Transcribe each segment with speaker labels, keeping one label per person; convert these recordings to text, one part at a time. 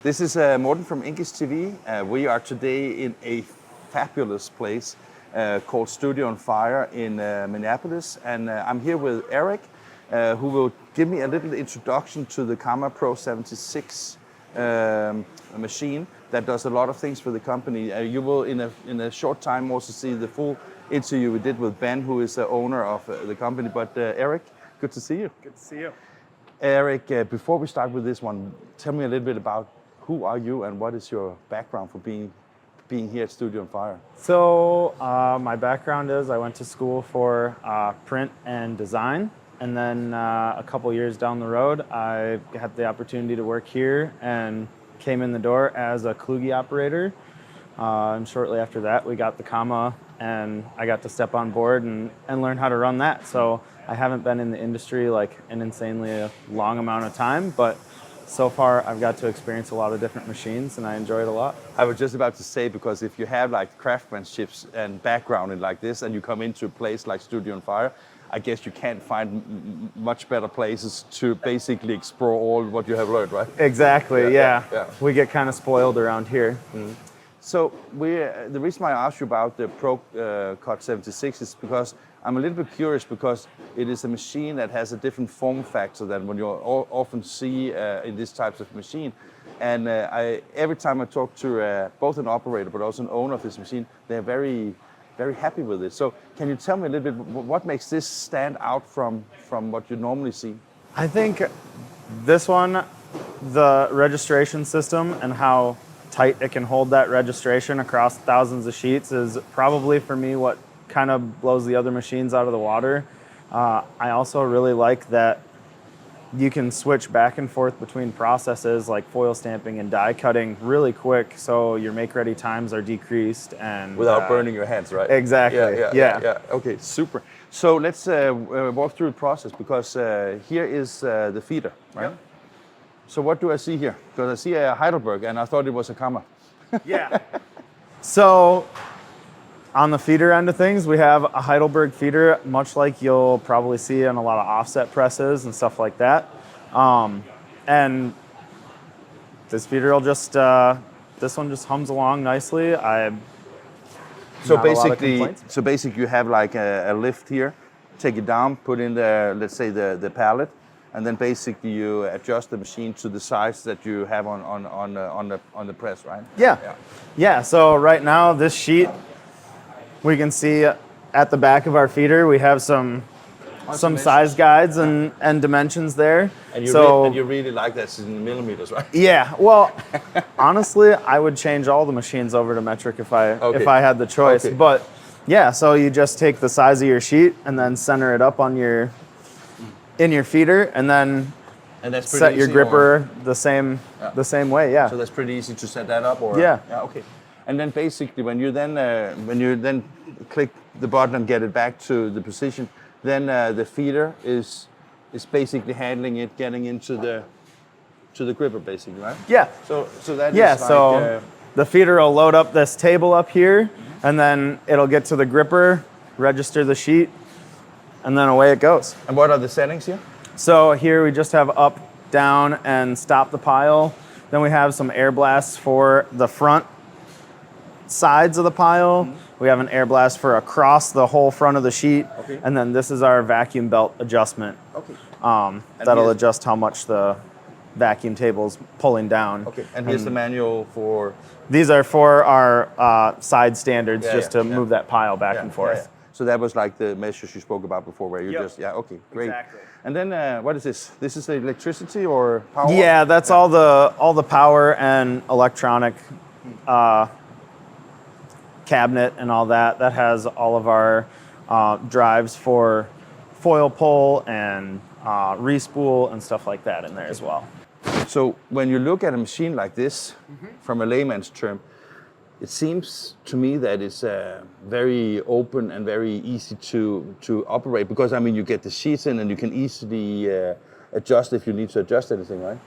Speaker 1: This is Morten from English TV. We are today in a fabulous place called Studio on Fire in Minneapolis, and I'm here with Eric, who will give me a little introduction to the KAMA PC76 machine that does a lot of things for the company. You will in a short time also see the full interview we did with Ben, who is the owner of the company. But Eric, good to see you.
Speaker 2: Good to see you.
Speaker 1: Eric, before we start with this one, tell me a little bit about who are you and what is your background for being here at Studio on Fire?
Speaker 2: So my background is I went to school for print and design, and then a couple years down the road I had the opportunity to work here and came in the door as a kludge operator. And shortly after that we got the KAMA, and I got to step on board and learn how to run that. So I haven't been in the industry like an insanely long amount of time, but so far, I've got to experience a lot of different machines, and I enjoy it a lot.
Speaker 1: I was just about to say, because if you have like craftsmanship and background in like this, and you come into a place like Studio on Fire, I guess you can't find much better places to basically explore all what you have learned, right?
Speaker 2: Exactly, yeah. We get kind of spoiled around here.
Speaker 1: Mm-hmm. So the reason why I asked you about the Pro-Cut 76 is because I'm a little bit curious, because it is a machine that has a different form factor than what you often see in these types of machine. And every time I talk to both an operator but also an owner of this machine, they're very, very happy with it. So can you tell me a little bit what makes this stand out from what you normally see?
Speaker 2: I think this one, the registration system and how tight it can hold that registration across thousands of sheets is probably for me what kind of blows the other machines out of the water. I also really like that you can switch back and forth between processes like foil stamping and die cutting really quick, so your make-ready times are decreased and
Speaker 1: without burning your hands, right?
Speaker 2: Exactly. Yeah.
Speaker 1: Okay, super. So let's walk through the process, because here is the feeder, right?
Speaker 2: Yep.
Speaker 1: So what do I see here? Because I see a Heidelberg, and I thought it was a KAMA.
Speaker 2: Yeah. So on the feeder end of things, we have a Heidelberg feeder, much like you'll probably see on a lot of offset presses and stuff like that. And this feeder will just, this one just hums along nicely.
Speaker 1: So basically you have like a lift here, take it down, put in the, let's say the pallet, and then basically you adjust the machine to the size that you have on the press, right?
Speaker 2: Yeah. So right now this sheet, we can see at the back of our feeder we have some size guides and dimensions there.
Speaker 1: And you really like that in millimeters, right?
Speaker 2: Yeah. Well, honestly, I would change all the machines over to metric if I had the choice.
Speaker 1: Okay.
Speaker 2: But yeah, so you just take the size of your sheet and then center it up on in your feeder, and then set your gripper the same way. Yeah.
Speaker 1: So that's pretty easy to set that up, or
Speaker 2: yeah.
Speaker 1: Okay. And then basically when you then click the button and get it back to the position, then the feeder is basically handling it, getting into the gripper, basically, right?
Speaker 2: Yeah.
Speaker 1: So that
Speaker 2: is
Speaker 1: like,
Speaker 2: so the feeder will load up this table up here, and then it'll get to the gripper, register the sheet, and then away it goes.
Speaker 1: And what are the settings here?
Speaker 2: So here we just have up, down, and stop the pile. Then we have some air blasts for the front sides of the pile. Mm-hmm. We have an air blast for across the whole front of the sheet. Okay. And then this is our vacuum belt adjustment.
Speaker 1: Okay.
Speaker 2: That'll adjust how much the vacuum table's pulling down.
Speaker 1: Okay. And here's the manual for...
Speaker 2: These are for our side standards, to move that pile back and forth.
Speaker 1: Yeah. So that was like the measures you spoke about before, where you okay, great.
Speaker 2: Exactly.
Speaker 1: And then what is this? This is electricity or power?
Speaker 2: Yeah, that's all the power and electronic cabinet and all that. That has all of our drives for foil pull and respool and stuff like that in there as well.
Speaker 1: So when you look at a machine like this, from a layman's term, it seems to me that it's very open and very easy to operate, because I mean you get the sheets in and you can easily adjust if you need to adjust anything, right?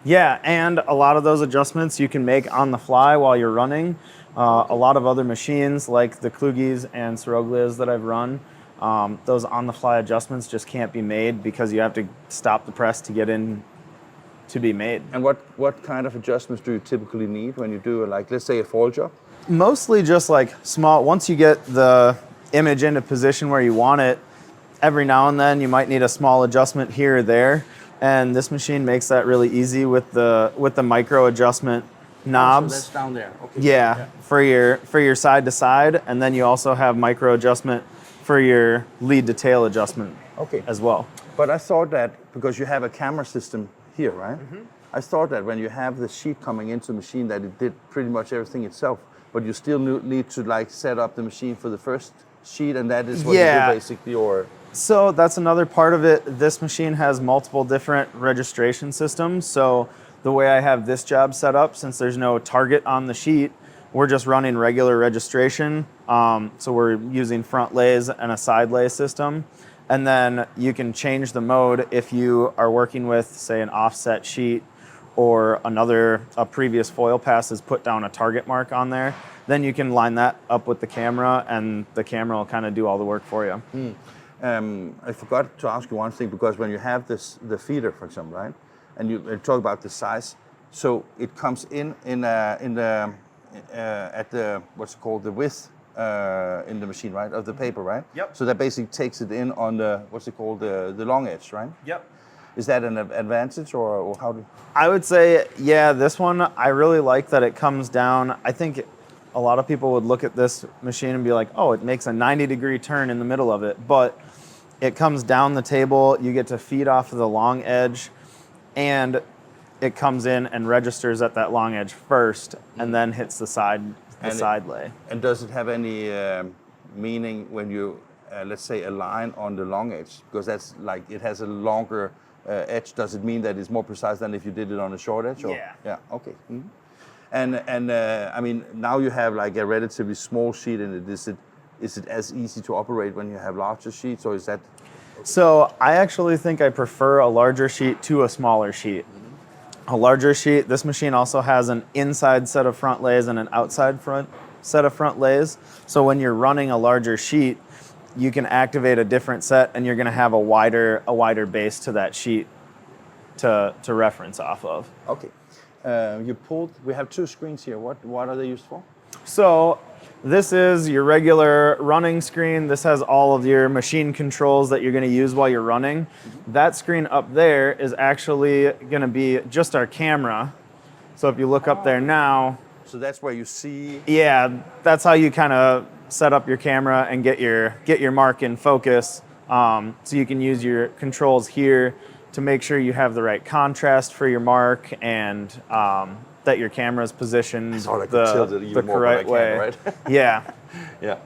Speaker 2: Yeah, and a lot of those adjustments you can make on the fly while you're running. A lot of other machines like the kludges and Soroglias that I've run, those on the fly adjustments just can't be made because you have to stop the press to get in to be made.
Speaker 1: And what kind of adjustments do you typically need when you do, like, let's say, a foil job?
Speaker 2: Mostly just like small, once you get the image into position where you want it, every now and then you might need a small adjustment here or there. And this machine makes that really easy with the micro adjustment knobs.
Speaker 1: So that's down there. Okay.
Speaker 2: Yeah, for your side to side, and then you also have micro adjustment for your lead to tail adjustment.
Speaker 1: Okay.
Speaker 2: As well.
Speaker 1: But I thought that because you have a camera system here, right? Mm-hmm. I thought that when you have the sheet coming into the machine that it did pretty much everything itself, but you still need to like set up the machine for the first sheet, and that is what you do basically, or...
Speaker 2: So that's another part of it. This machine has multiple different registration systems. So the way I have this job set up, since there's no target on the sheet, we're just running regular registration. So we're using front lays and a side lay system. And then you can change the mode if you are working with, say, an offset sheet, or a previous foil pass has put down a target mark on there. Then you can line that up with the camera, and the camera will kind of do all the work for you.
Speaker 1: I forgot to ask you one thing, because when you have the feeder, for example, right, and you talk about the size, so it comes in the at the what's it called, the width in the machine, right, of the paper, right?
Speaker 2: Yep.
Speaker 1: So that basically takes it in on the what's it called, the long edge, right?
Speaker 2: Yep.
Speaker 1: Is that an advantage, or how do?
Speaker 2: I would say, yeah, this one I really like that it comes down. I think a lot of people would look at this machine and be like, oh, it makes a 90-degree turn in the middle of it, but it comes down the table, you get to feed off of the long edge, and it comes in and registers at that long edge first, and then hits the side lay.
Speaker 1: And does it have any meaning when you, let's say, align on the long edge? Because that's like, it has a longer edge. Does it mean that it's more precise than if you did it on a short edge? Or?
Speaker 2: Yeah.
Speaker 1: Yeah, okay. Mm-hmm. And I mean, now you have like a relatively small sheet in it. Is it as easy to operate when you have larger sheets, or is that?
Speaker 2: So I actually think I prefer a larger sheet to a smaller sheet. A larger sheet, this machine also has an inside set of front lays and an outside set of front lays. So when you're running a larger sheet, you can activate a different set, and you're going to have a wider base to that sheet to reference off of.
Speaker 1: Okay. We have two screens here. What are they used for?
Speaker 2: So this is your regular running screen. This has all of your machine controls that you're going to use while you're running. Mm-hmm. That screen up there is actually going to be just our camera. So if you look up there now.
Speaker 1: So that's where you see.
Speaker 2: Yeah, that's how you kind of set up your camera and get your mark in focus. So you can use your controls here to make sure you have the right contrast for your mark, and that your camera is positioned the correct way. Right? Yeah.
Speaker 1: Yeah.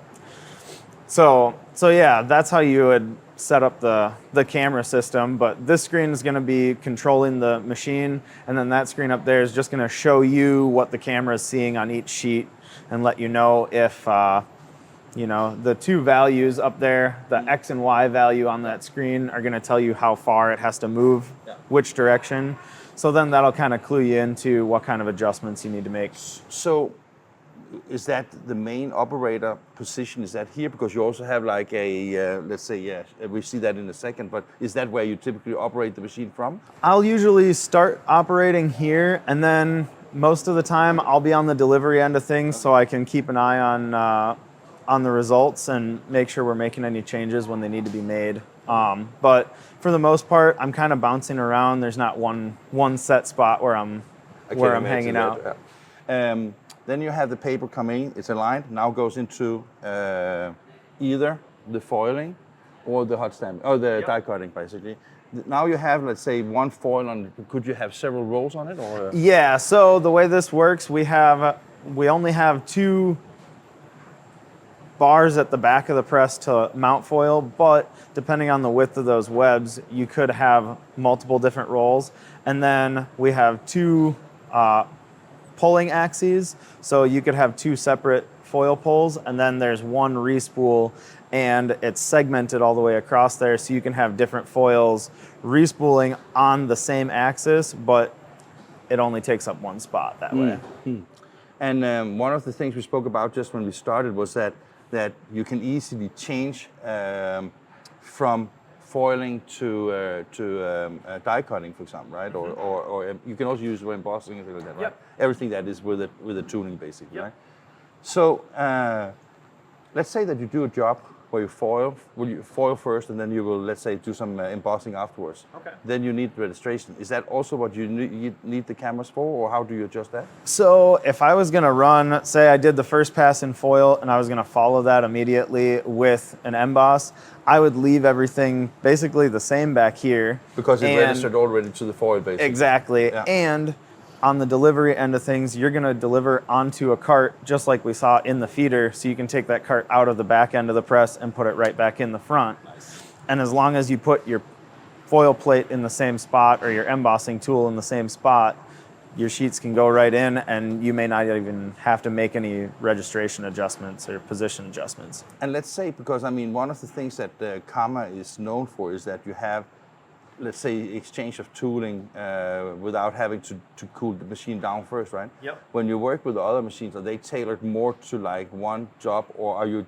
Speaker 2: So yeah, that's how you would set up the camera system. But this screen is going to be controlling the machine, and then that screen up there is just going to show you what the camera is seeing on each sheet, and let you know if the two values up there, the X and Y value on that screen, are going to tell you how far it has to move, which direction. So then that'll kind of clue you into what kind of adjustments you need to make.
Speaker 1: So is that the main operator position? Is that here? Because you also have like a, let's say, we see that in a second, but is that where you typically operate the machine from?
Speaker 2: I'll usually start operating here, and then most of the time I'll be on the delivery end of things, so I can keep an eye on the results and make sure we're making any changes when they need to be made. But for the most part, I'm kind of bouncing around. There's not one set spot where I'm hanging out.
Speaker 1: Then you have the paper coming. It's aligned. Now goes into either the foiling or the hot stamp, or the die cutting, basically. Now you have, let's say, one foil on. Could you have several rolls on it, or?
Speaker 2: Yeah. So the way this works, we only have two bars at the back of the press to mount foil, but depending on the width of those webs, you could have multiple different rolls. And then we have two pulling axes, so you could have two separate foil pulls, and then there's one re-spool, and it's segmented all the way across there, so you can have different foils re-spooling on the same axis, but it only takes up one spot that way.
Speaker 1: Mm-hmm. And one of the things we spoke about just when we started was that you can easily change from foiling to die cutting, for example, right? Or you can also use it for embossing and things like that, right?
Speaker 3: Yep.
Speaker 1: Everything that is with the tuning, basically,
Speaker 3: Yep.
Speaker 1: right? So let's say that you do a job where you foil. Will you foil first, and then you will, let's say, do some embossing afterwards.
Speaker 3: Okay.
Speaker 1: Then you need registration. Is that also what you need the cameras for, or how do you adjust that?
Speaker 2: So if I was gonna run, say I did the first pass in foil and I was gonna follow that immediately with an emboss, I would leave everything basically the same back here.
Speaker 1: Because it
Speaker 2: And-
Speaker 1: registered already to the foil, basically.
Speaker 2: Exactly.
Speaker 1: Yeah.
Speaker 2: And on the delivery end of things, you're gonna deliver onto a cart just like we saw in the feeder, so you can take that cart out of the back end of the press and put it right back in the front.
Speaker 3: Nice.
Speaker 2: And as long as you put your foil plate in the same spot or your embossing tool in the same spot, your sheets can go right in and you may not even have to make any registration adjustments or position adjustments.
Speaker 1: And let's say, because I mean, one of the things that KAMA is known for is that you have, let's say, exchange of tooling without having to cool the machine down first, right?
Speaker 3: Yep.
Speaker 1: When you work with the other machines, are they tailored more to like one job, or do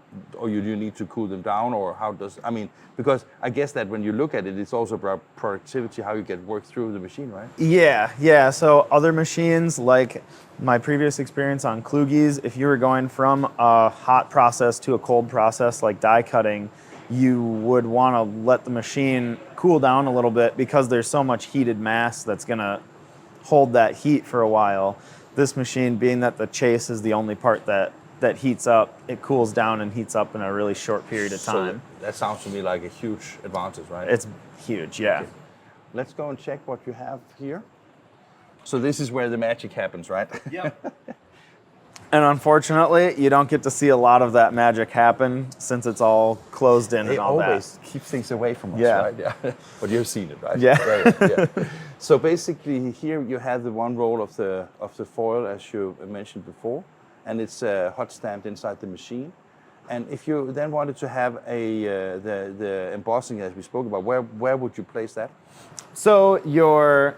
Speaker 1: you need to cool them down, or how does, I mean, because I guess that when you look at it, it's also about productivity, how you get work through the machine, right?
Speaker 2: Yeah. So other machines, like my previous experience on Kluges, if you were going from a hot process to a cold process like die cutting, you would want to let the machine cool down a little bit because there's so much heated mass that's going to hold that heat for a while. This machine, being that the chase is the only part that heats up, it cools down and heats up in a really short period of time.
Speaker 1: So that sounds to me like a huge advantage, right?
Speaker 2: It's huge, yeah.
Speaker 1: Okay. Let's go and check what you have here. So this is where the magic happens, right?
Speaker 3: Yep.
Speaker 2: And unfortunately, you don't get to see a lot of that magic happen since it's all closed in
Speaker 1: They
Speaker 2: and all
Speaker 1: always keep things away from us,
Speaker 2: Yeah.
Speaker 1: right? Yeah. But you've seen it, right?
Speaker 2: Yeah.
Speaker 1: Right, yeah. So basically, here you have the one roll of the foil, as you mentioned before, and it's hot stamped inside the machine. And if you then wanted to have the embossing, as we spoke about, where would you place that?
Speaker 2: So your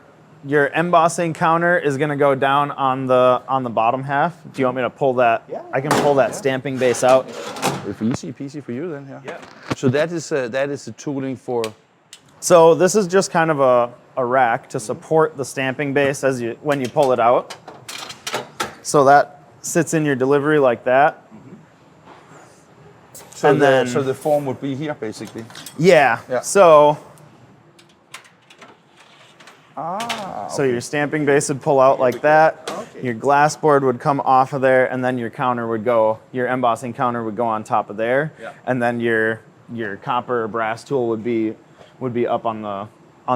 Speaker 2: embossing counter is going to go down on the bottom half. Do you want me to pull that?
Speaker 1: Yeah.
Speaker 2: I can pull that stamping base out.
Speaker 1: If easy peasy for you, then yeah.
Speaker 3: Yeah.
Speaker 1: So that is the tooling for.
Speaker 2: So this is just kind of a rack to support the stamping base when you pull it out. So that sits in your delivery like that.
Speaker 1: So
Speaker 2: And then-
Speaker 1: so the form would be here, basically.
Speaker 2: Yeah.
Speaker 1: Yeah.
Speaker 2: So
Speaker 1: So
Speaker 2: your stamping base would pull out like that.
Speaker 1: Okay.
Speaker 2: Your glass board would come off of there, and then your embossing counter would go on top of there.
Speaker 3: Yeah.
Speaker 2: And then your copper or brass tool would be up on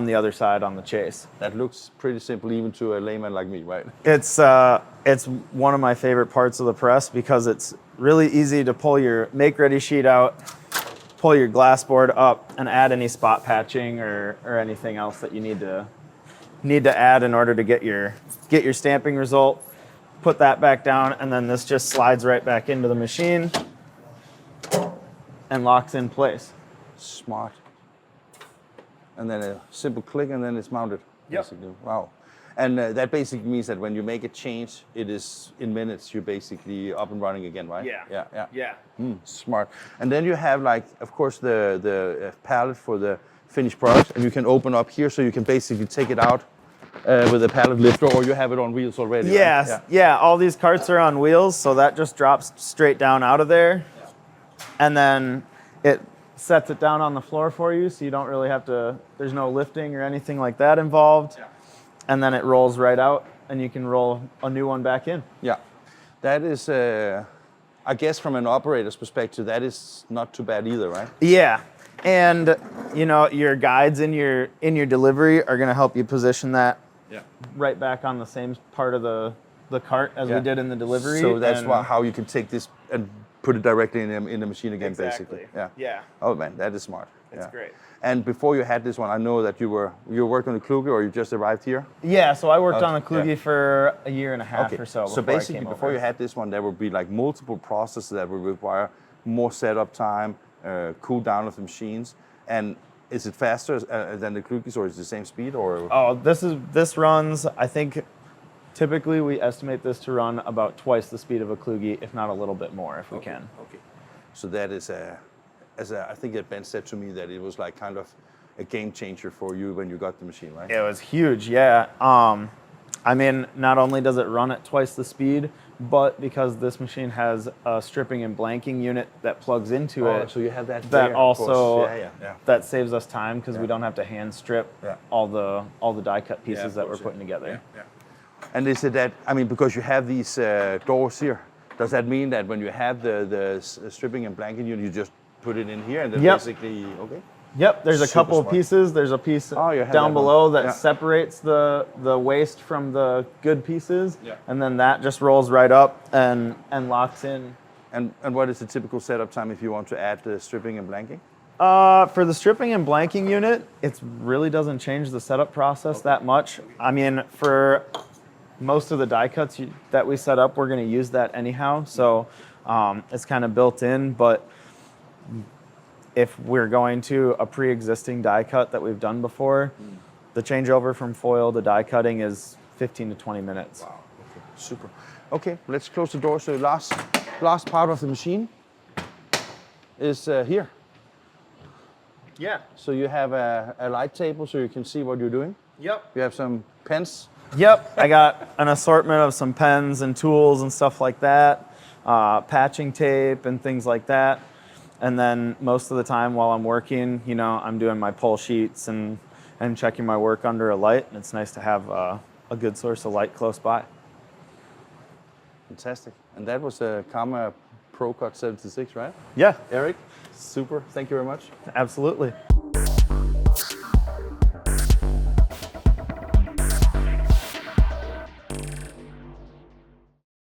Speaker 2: the other side on the chase.
Speaker 1: that looks pretty simple, even to a layman like me, right?
Speaker 2: It's one of my favorite parts of the press because it's really easy to pull your make ready sheet out, pull your glass board up, and add any spot patching or anything else that you need to add in order to get your stamping result. Put that back down, and then this just slides right back into the machine and locks in place.
Speaker 1: Smart. And then a simple click, and then it's mounted.
Speaker 3: Yep.
Speaker 1: Basically. Wow. And that basically means that when you make a change, it is in minutes. You're basically up and running again, right? Yeah. Smart. And then you have, like, of course, the pallet for the finished product, and you can open up here, so you can basically take it out with a pallet lifter, or you have it on wheels already.
Speaker 2: Yes,
Speaker 1: Right?
Speaker 2: yeah. All these carts are on wheels, so that just drops straight down out of there, and then it sets it down on the floor for you, so you don't really have to. There's no lifting or anything like that involved,
Speaker 3: Yeah.
Speaker 2: and then it rolls right out, and you can roll a new one back in.
Speaker 1: Yeah. That is, I guess, from an operator's perspective, that is not too bad either, right?
Speaker 2: Yeah, and your guides in your delivery are going to help you position that
Speaker 3: Yeah.
Speaker 2: right back on the same part of the cart as
Speaker 1: Yeah.
Speaker 2: we did in the delivery.
Speaker 1: So that's
Speaker 2: and-
Speaker 1: how you can take this and put it directly in the machine again,
Speaker 2: Exactly.
Speaker 1: basically. Yeah.
Speaker 2: Yeah.
Speaker 1: Oh man, that is smart.
Speaker 2: It's
Speaker 1: Yeah.
Speaker 2: great.
Speaker 1: And before you had this one, I know that you were working on the Kluge, or you just arrived here.
Speaker 2: Yeah, so I worked
Speaker 1: Okay,
Speaker 2: on a Kluge
Speaker 1: yeah.
Speaker 2: for a year and a half or so.
Speaker 1: So
Speaker 2: before I
Speaker 1: basically,
Speaker 2: came
Speaker 1: before
Speaker 2: over.
Speaker 1: you had this one, there would be like multiple processes that would require more setup time, cool down of the machines. And is it faster than the Kluges, or is it the same speed, or?
Speaker 2: Oh, this runs. I think typically we estimate this to run about twice the speed of a Kluge, if not a little bit more, if we can.
Speaker 1: Okay. So that is I think Ben said to me that it was like kind of a game changer for you when you got the machine, right?
Speaker 2: It was huge, yeah. I mean, not only does it run at twice the speed, but because this machine has a stripping and blanking unit that plugs into it,
Speaker 1: so you have that.
Speaker 2: that
Speaker 1: there,
Speaker 2: also
Speaker 1: yeah.
Speaker 2: that saves us time because we don't have to hand strip
Speaker 1: Yeah.
Speaker 2: all the die cut pieces that we're
Speaker 1: course,
Speaker 2: putting together.
Speaker 1: Yeah. And is it that, I mean, because you have these doors here, does that mean that when you have the stripping and blanking unit, you just put it in here and then basically, okay?
Speaker 2: Yep, there's a
Speaker 1: Super
Speaker 2: couple of
Speaker 1: smart.
Speaker 2: pieces. There's a piece
Speaker 1: you have
Speaker 2: down
Speaker 1: that
Speaker 2: below
Speaker 1: one.
Speaker 2: that
Speaker 1: Yeah.
Speaker 2: separates the waste from the good pieces,
Speaker 1: Yeah.
Speaker 2: and then that just rolls right up and locks in.
Speaker 1: And what is the typical setup time if you want to add the stripping and blanking?
Speaker 2: For the stripping and blanking unit, it really doesn't change the setup process that much. I mean, for most of the die cuts that we set up, we're going to use that anyhow, so it's kind of built in, but if we're going to a pre-existing die cut that we've done before, the changeover from foil to die cutting is 15 to 20 minutes.
Speaker 1: Wow, okay, super. Okay, let's close the door. So last part of the machine is here.
Speaker 2: Yeah.
Speaker 1: So you have a light table so you can see what you're doing.
Speaker 2: Yep.
Speaker 1: You have some pens.
Speaker 2: Yep. I got an assortment of some pens and tools and stuff like that, patching tape and things like that. And then most of the time while I'm working, you know, I'm doing my pull sheets and checking my work under a light. And it's nice to have a good source of light close by.
Speaker 1: Fantastic. And that was a KAMA Pro Cut 76, right?
Speaker 2: Yeah,
Speaker 1: Eric, super. Thank you very much.
Speaker 2: absolutely.